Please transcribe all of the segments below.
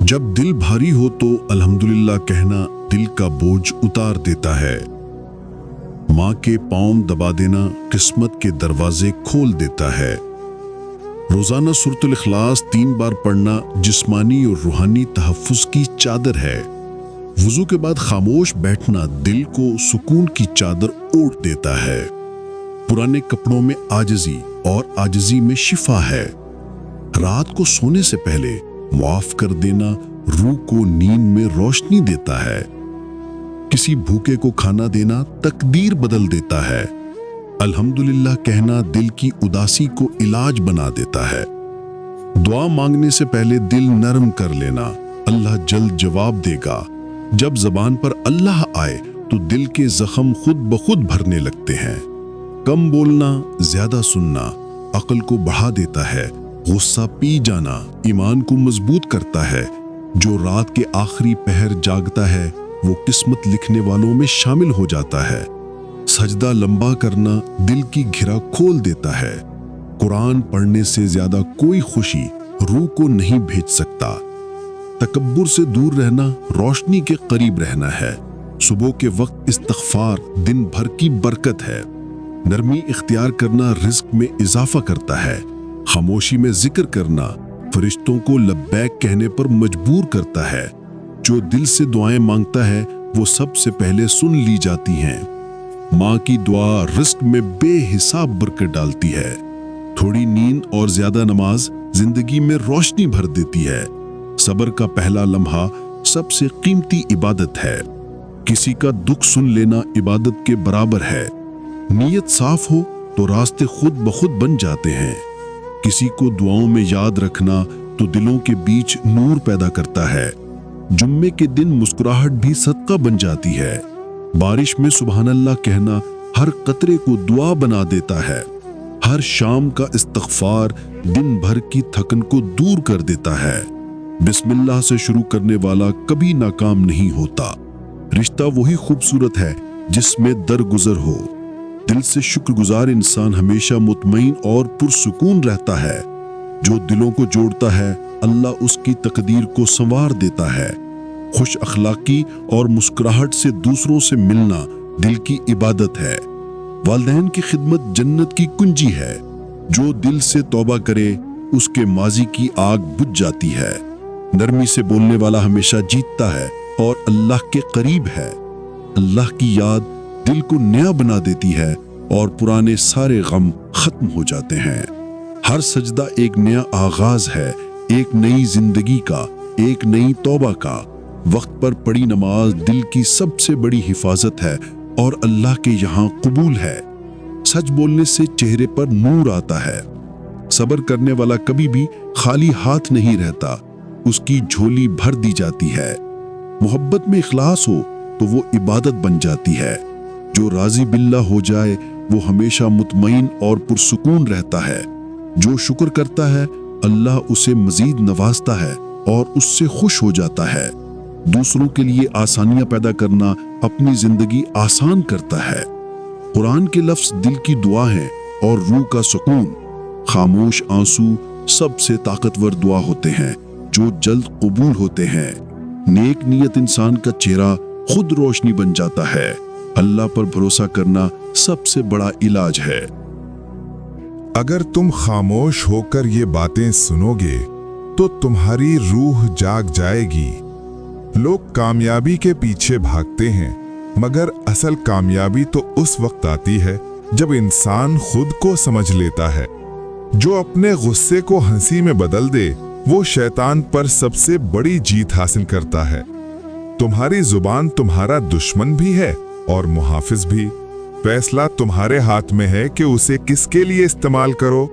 جب دل بھاری ہو تو الحمدللہ کہنا دل کا بوجھ اتار دیتا ہے۔ ماں کے پاؤں دبا دینا قسمت کے دروازے کھول دیتا ہے۔ روزانہ سورۃ الاخلاص 3 بار پڑھنا جسمانی اور روحانی تحفظ کی چادر ہے۔ وضو کے بعد خاموش بیٹھنا دل کو سکون کی چادر اوڑھ دیتا ہے۔ پرانے کپڑوں میں عاجزی اور عاجزی میں شفا ہے۔ رات کو سونے سے پہلے معاف کر دینا روح کو نیند میں روشنی دیتا ہے۔ کسی بھوکے کو کھانا دینا تقدیر بدل دیتا ہے۔ الحمدللہ کہنا دل کی اداسی کو علاج بنا دیتا ہے۔ دعا مانگنے سے پہلے دل نرم کر لینا، اللہ جلد جواب دے گا۔ جب زبان پر اللہ آئے تو دل کے زخم خود بخود بھرنے لگتے ہیں۔ کم بولنا، زیادہ سننا عقل کو بڑھا دیتا ہے۔ غصہ پی جانا ایمان کو مضبوط کرتا ہے۔ جو رات کے آخری پہر جاگتا ہے وہ قسمت لکھنے والوں میں شامل ہو جاتا ہے۔ سجدہ لمبا کرنا دل کی گھرا کھول دیتا ہے۔ قرآن پڑھنے سے زیادہ کوئی خوشی روح کو نہیں بھیج سکتا۔ تکبر سے دور رہنا روشنی کے قریب رہنا ہے۔ صبح کے وقت استغفار دن بھر کی برکت ہے۔ نرمی اختیار کرنا رزق میں اضافہ کرتا ہے۔ خاموشی میں ذکر کرنا فرشتوں کو لبیک کہنے پر مجبور کرتا ہے۔ جو دل سے دعائیں مانگتا ہے وہ سب سے پہلے سن لی جاتی ہیں۔ ماں کی دعا رزق میں بے حساب برکت ڈالتی ہے۔ تھوڑی نیند اور زیادہ نماز زندگی میں روشنی بھر دیتی ہے۔ صبر کا پہلا لمحہ سب سے قیمتی عبادت ہے۔ کسی کا دکھ سن لینا عبادت کے برابر ہے۔ نیت صاف ہو تو راستے خود بخود بن جاتے ہیں۔ کسی کو دعاؤں میں یاد رکھنا تو دلوں کے بیچ نور پیدا کرتا ہے۔ جمعے کے دن مسکراہٹ بھی صدقہ بن جاتی ہے۔ بارش میں سبحان اللہ کہنا ہر قطرے کو دعا بنا دیتا ہے۔ ہر شام کا استغفار دن بھر کی تھکن کو دور کر دیتا ہے۔ بسم اللہ سے شروع کرنے والا کبھی ناکام نہیں ہوتا۔ رشتہ وہی خوبصورت ہے جس میں درگزر ہو۔ دل سے شکر گزار انسان ہمیشہ مطمئن اور پرسکون رہتا ہے۔ جو دلوں کو جوڑتا ہے اللہ اس کی تقدیر کو سنوار دیتا ہے۔ خوش اخلاقی اور مسکراہٹ سے دوسروں سے ملنا دل کی عبادت ہے۔ والدین کی خدمت جنت کی کنجی ہے۔ جو دل سے توبہ کرے اس کے ماضی کی آگ بجھ جاتی ہے۔ نرمی سے بولنے والا ہمیشہ جیتتا ہے اور اللہ کے قریب ہے۔ اللہ کی یاد دل کو نیا بنا دیتی ہے اور پرانے سارے غم ختم ہو جاتے ہیں۔ ہر سجدہ ایک نیا آغاز ہے، ایک نئی زندگی کا، ایک نئی توبہ کا۔ وقت پر پڑھی نماز دل کی سب سے بڑی حفاظت ہے اور اللہ کے یہاں قبول ہے۔ سچ بولنے سے چہرے پر نور آتا ہے۔ صبر کرنے والا کبھی بھی خالی ہاتھ نہیں رہتا، اس کی جھولی بھر دی جاتی ہے۔ محبت میں اخلاص ہو تو وہ عبادت بن جاتی ہے۔ جو راضی باللہ ہو جائے وہ ہمیشہ مطمئن اور پرسکون رہتا ہے۔ جو شکر کرتا ہے اللہ اسے مزید نوازتا ہے اور اس سے خوش ہو جاتا ہے۔ دوسروں کے لیے آسانیاں پیدا کرنا اپنی زندگی آسان کرتا ہے۔ قرآن کے لفظ دل کی دعا ہیں اور روح کا سکون۔ خاموش آنسو سب سے طاقتور دعا ہوتے ہیں جو جلد قبول ہوتے ہیں۔ نیک نیت انسان کا چہرہ خود روشنی بن جاتا ہے۔ اللہ پر بھروسہ کرنا سب سے بڑا علاج ہے۔ اگر تم خاموش ہو کر یہ باتیں سنو گے تو تمہاری روح جاگ جائے گی۔ لوگ کامیابی کے پیچھے بھاگتے ہیں مگر اصل کامیابی تو اس وقت آتی ہے جب انسان خود کو سمجھ لیتا ہے۔ جو اپنے غصے کو ہنسی میں بدل دے وہ شیطان پر سب سے بڑی جیت حاصل کرتا ہے۔ تمہاری زبان تمہارا دشمن بھی ہے اور محافظ بھی۔ فیصلہ تمہارے ہاتھ میں ہے کہ اسے کس کے لیے استعمال کرو۔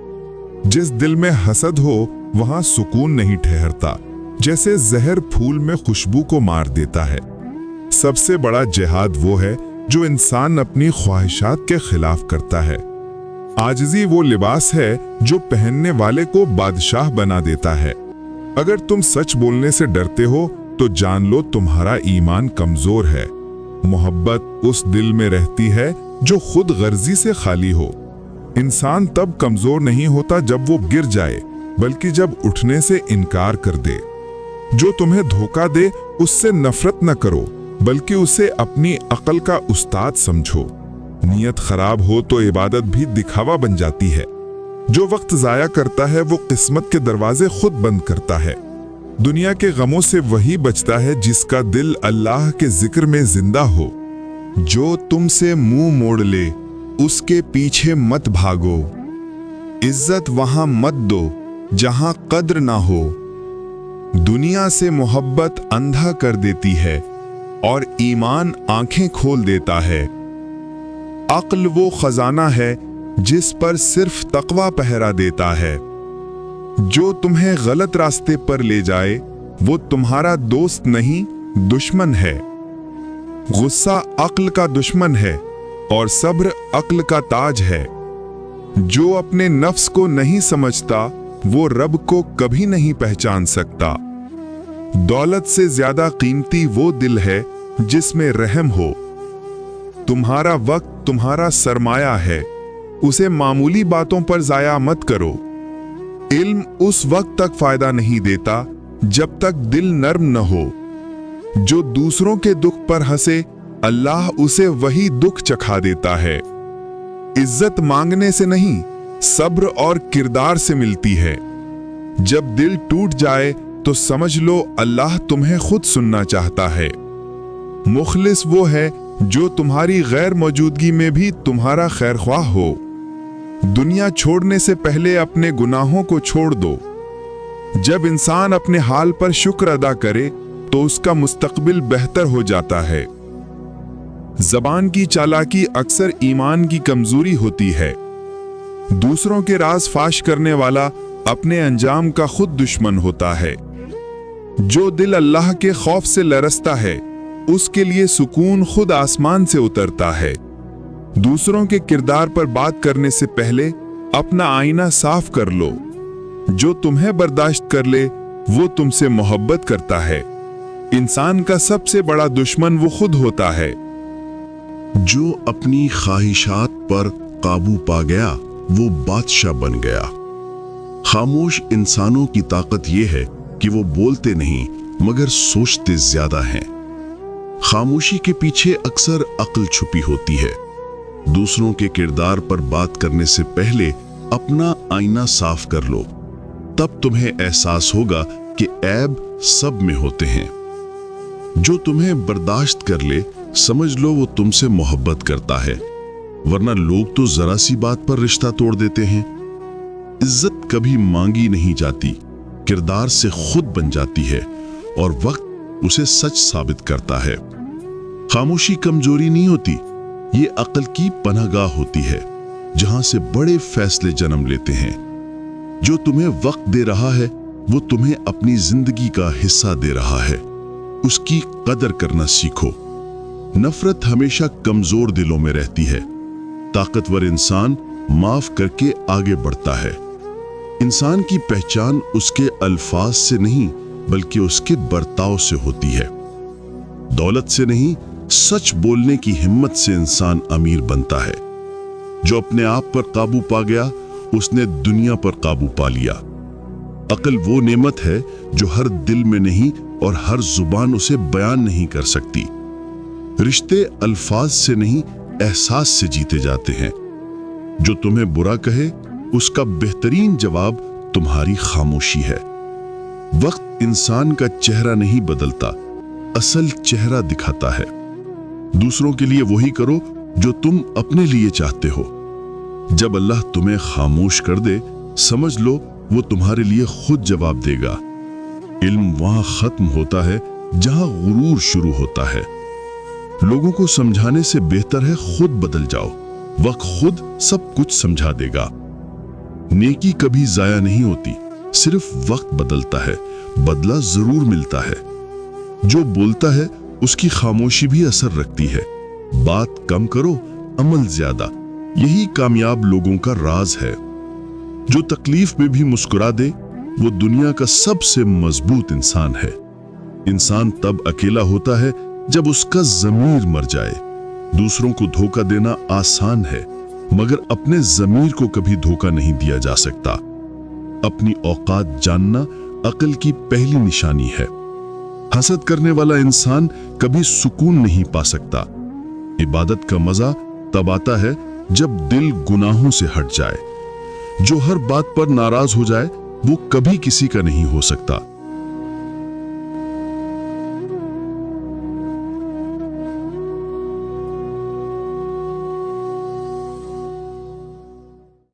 جس دل میں حسد ہو وہاں سکون نہیں ٹھہرتا، جیسے زہر پھول میں خوشبو کو مار دیتا ہے۔ سب سے بڑا جہاد وہ ہے جو انسان اپنی خواہشات کے خلاف کرتا ہے۔ عاجزی وہ لباس ہے جو پہننے والے کو بادشاہ بنا دیتا ہے۔ اگر تم سچ بولنے سے ڈرتے ہو تو جان لو تمہارا ایمان کمزور ہے۔ محبت اس دل میں رہتی ہے جو خود غرضی سے خالی ہو۔ انسان تب کمزور نہیں ہوتا جب وہ گر جائے، بلکہ جب اٹھنے سے انکار کر دے۔ जो तुम्हें धोखा दे उससे नफरत न करो, बल्कि उसे अपनी अक्ल का उस्ताद समझो। नीयत खराब हो तो इबादत भी दिखावा बन जाती है। जो वक्त जाया करता है वो किस्मत के दरवाजे खुद बंद करता है। दुनिया के गमों से वही बचता है जिसका दिल अल्लाह के जिक्र में जिंदा हो। जो तुमसे मुंह मोड़ ले उसके पीछे मत भागो। इज्जत वहां मत दो जहां कद्र ना हो। दुनिया से मोहब्बत अंधा कर देती है और ईमान आंखें खोल देता है। अक्ल वो खजाना है जिस पर सिर्फ तकवा पहरा देता है। जो तुम्हें गलत रास्ते पर ले जाए वो तुम्हारा दोस्त नहीं दुश्मन है। गुस्सा अक्ल का दुश्मन है और सब्र अक्ल का ताज है। जो अपने नफ्स को नहीं समझता वो रब को कभी नहीं पहचान सकता। दौलत से ज्यादा कीमती वो दिल है जिसमें रहम हो। तुम्हारा वक्त तुम्हारा सरमाया है, उसे मामूली बातों पर जाया मत करो। इल्म उस वक्त तक फायदा नहीं देता जब तक दिल नर्म न हो। जो दूसरों के दुख पर हंसे अल्लाह उसे वही दुख चखा देता है। इज्जत मांगने से नहीं सब्र और किरदार से मिलती है। जब दिल टूट जाए तो समझ लो अल्लाह तुम्हें खुद सुनना चाहता है। मुखलिस वो है जो तुम्हारी गैर मौजूदगी में भी तुम्हारा खैरख्वाह हो। दुनिया छोड़ने से पहले अपने गुनाहों को छोड़ दो। जब इंसान अपने हाल पर शुक्र अदा करे तो उसका मुस्तकबिल बेहतर हो जाता है। जबान की चालाकी अक्सर ईमान की कमजोरी होती है। दूसरों के राज फाश करने वाला अपने अंजाम का खुद दुश्मन होता है। जो दिल अल्लाह के खौफ से लरसता है उसके लिए सुकून खुद आसमान से उतरता है। दूसरों के किरदार पर बात करने से पहले अपना आईना साफ कर लो। जो तुम्हें बर्दाश्त कर ले वो तुमसे मोहब्बत करता है। इंसान का सबसे बड़ा दुश्मन वो खुद होता है। जो अपनी ख्वाहिशात पर काबू पा गया वो बादशाह बन गया। खामोश इंसानों की ताकत यह है कि वो बोलते नहीं मगर सोचते ज्यादा हैं। खामोशी के पीछे अक्सर अक्ल छुपी होती है। दूसरों के किरदार पर बात करने से पहले अपना आईना साफ कर लो, तब तुम्हें एहसास होगा कि ऐब सब में होते हैं। जो तुम्हें बर्दाश्त कर ले समझ लो वो तुमसे मोहब्बत करता है, वरना लोग तो जरा सी बात पर रिश्ता तोड़ देते हैं। इज्जत कभी मांगी नहीं जाती, किरदार से खुद बन जाती है और वक्त उसे सच साबित करता है। खामोशी कमजोरी नहीं होती, ये अक्ल की पनाहगाह होती है जहां से बड़े फैसले जन्म लेते हैं। जो तुम्हें वक्त दे रहा है वो तुम्हें अपनी जिंदगी का हिस्सा दे रहा है, उसकी कदर करना सीखो। नफरत हमेशा कमजोर दिलों में रहती है। ताकतवर इंसान माफ करके आगे बढ़ता है। इंसान की पहचान उसके अल्फाज से नहीं बल्कि उसके बर्ताव से होती है। दौलत से नहीं, सच बोलने की हिम्मत से इंसान अमीर बनता है। जो अपने आप पर काबू पा गया उसने दुनिया पर काबू पा लिया। अक्ल वो नेमत है जो हर दिल में नहीं और हर जुबान उसे बयान नहीं कर सकती। रिश्ते अल्फाज से नहीं एहसास से जीते जाते हैं। जो तुम्हें बुरा कहे उसका बेहतरीन जवाब तुम्हारी खामोशी है। वक्त इंसान का चेहरा नहीं बदलता, असल चेहरा दिखाता है। दूसरों के लिए वही करो जो तुम अपने लिए चाहते हो। जब अल्लाह तुम्हें खामोश कर दे समझ लो वो तुम्हारे लिए खुद जवाब देगा। इल्म वहां खत्म होता है जहां गुरूर शुरू होता है। लोगों को समझाने से बेहतर है खुद बदल जाओ, वक्त खुद सब कुछ समझा देगा। नेकी कभी जाया नहीं होती, सिर्फ वक्त बदलता है, बदला जरूर मिलता है। जो बोलता है उसकी खामोशी भी असर रखती है। बात कम करो, अमल ज्यादा, यही कामयाब लोगों का राज है। जो तकलीफ में भी मुस्कुरा दे वो दुनिया का सबसे मजबूत इंसान है। इंसान तब अकेला होता है जब उसका ज़मीर मर जाए। दूसरों को धोखा देना आसान है मगर अपने ज़मीर को कभी धोखा नहीं दिया जा सकता। अपनी औकात जानना अक्ल की पहली निशानी है। हसद करने वाला इंसान कभी सुकून नहीं पा सकता। इबादत का मजा तब आता है जब दिल गुनाहों से हट जाए। जो हर बात पर नाराज हो जाए वो कभी किसी का नहीं हो सकता।